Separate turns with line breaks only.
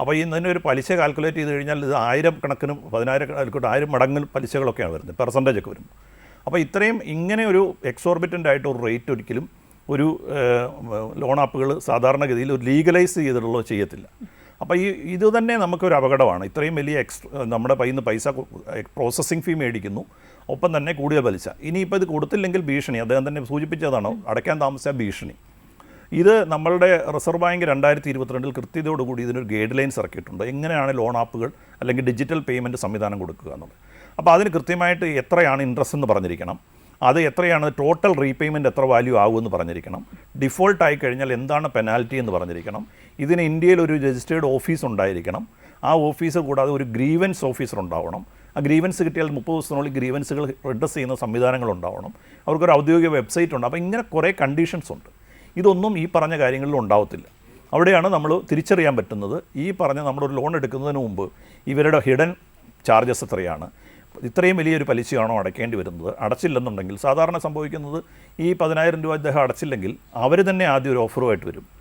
അപ്പോൾ ഇതിനൊരു പലിശ കാൽക്കുലേറ്റ് ചെയ്ത് കഴിഞ്ഞാൽ ഇത് 1000 കണക്കിനും 10,000 മടങ്ങ് പലിശകളൊക്കെയാണ് വരുന്നത്, പെർസെൻറ്റേജ് ഒക്കെ വരും. അപ്പോൾ ഇത്രയും ഇങ്ങനെ ഒരു എക്സോർബിറ്റൻ്റ് ആയിട്ട് ഒരു റേറ്റ് ഒരിക്കലും ഒരു ലോൺ ആപ്പുകൾ സാധാരണഗതിയിൽ ഒരു ലീഗലൈസ് ചെയ്തിട്ടുള്ളത് ചെയ്യത്തില്ല. അപ്പോൾ ഇത് തന്നെ നമുക്കൊരു അപകടമാണ്. ഇത്രയും വലിയ നമ്മുടെ കയ്യിൽ നിന്ന് പൈസ പ്രോസസ്സിംഗ് ഫീ മേടിക്കുന്നു, ഒപ്പം തന്നെ കൂടിയ പലിശ. ഇനിയിപ്പോൾ ഇത് കൊടുത്തില്ലെങ്കിൽ ഭീഷണി, അദ്ദേഹം തന്നെ സൂചിപ്പിച്ചതാണ്, അടയ്ക്കാൻ താമസിച്ച ഭീഷണി. ഇത് നമ്മളുടെ റിസർവ് ബാങ്ക് 2022 കൃത്യതയോടുകൂടി ഇതിനൊരു ഗൈഡ് ലൈൻസ് ഇറക്കിയിട്ടുണ്ട്, എങ്ങനെയാണ് ലോൺ ആപ്പുകൾ അല്ലെങ്കിൽ ഡിജിറ്റൽ പേയ്മെൻറ്റ് സംവിധാനം കൊടുക്കുക എന്നുള്ളത്. അപ്പോൾ അതിന് കൃത്യമായിട്ട് എത്രയാണ് ഇൻട്രസ്റ്റ് എന്ന് പറഞ്ഞിരിക്കണം, അത് എത്രയാണ് ടോട്ടൽ റീപേയ്മെൻറ്റ് എത്ര വാല്യൂ ആകുമെന്ന് പറഞ്ഞിരിക്കണം, ഡിഫോൾട്ട് ആയി കഴിഞ്ഞാൽ എന്താണ് പെനാൽറ്റി എന്ന് പറഞ്ഞിരിക്കണം. ഇതിന് ഇന്ത്യയിൽ ഒരു രജിസ്റ്റേർഡ് ഓഫീസ് ഉണ്ടായിരിക്കണം. ആ ഓഫീസ് കൂടാതെ ഒരു ഗ്രീവൻസ് ഓഫീസർ ഉണ്ടാവണം. ആ ഗ്രീവൻസ് കിട്ടിയാൽ 30 ദിവസത്തിനുള്ളിൽ ഗ്രീവൻസുകൾ റിഡ്രസ് ചെയ്യുന്ന സംവിധാനങ്ങൾ ഉണ്ടാവണം. അവർക്കൊരു ഔദ്യോഗിക വെബ്സൈറ്റ് ഉണ്ട്. അപ്പോൾ ഇങ്ങനെ കുറേ കണ്ടീഷൻസ് ഉണ്ട്. ഇതൊന്നും ഈ പറഞ്ഞ കാര്യങ്ങളിൽ ഉണ്ടാവത്തില്ല. അവിടെയാണ് നമ്മൾ തിരിച്ചറിയാൻ പറ്റുന്നത്. ഈ പറഞ്ഞ നമ്മളൊരു ലോൺ എടുക്കുന്നതിന് മുമ്പ് ഇവരുടെ ഹിഡൻ ചാർജസ് എത്രയാണ്, ഇത്രയും വലിയൊരു പലിശയാണോ അടയ്ക്കേണ്ടി വരുന്നത്, അടച്ചില്ലെന്നുണ്ടെങ്കിൽ സാധാരണ സംഭവിക്കുന്നത് ഈ 10,000 രൂപ അദ്ദേഹം അടച്ചില്ലെങ്കിൽ അവർ തന്നെ ആദ്യം ഒരു ഓഫറുമായിട്ട് വരും.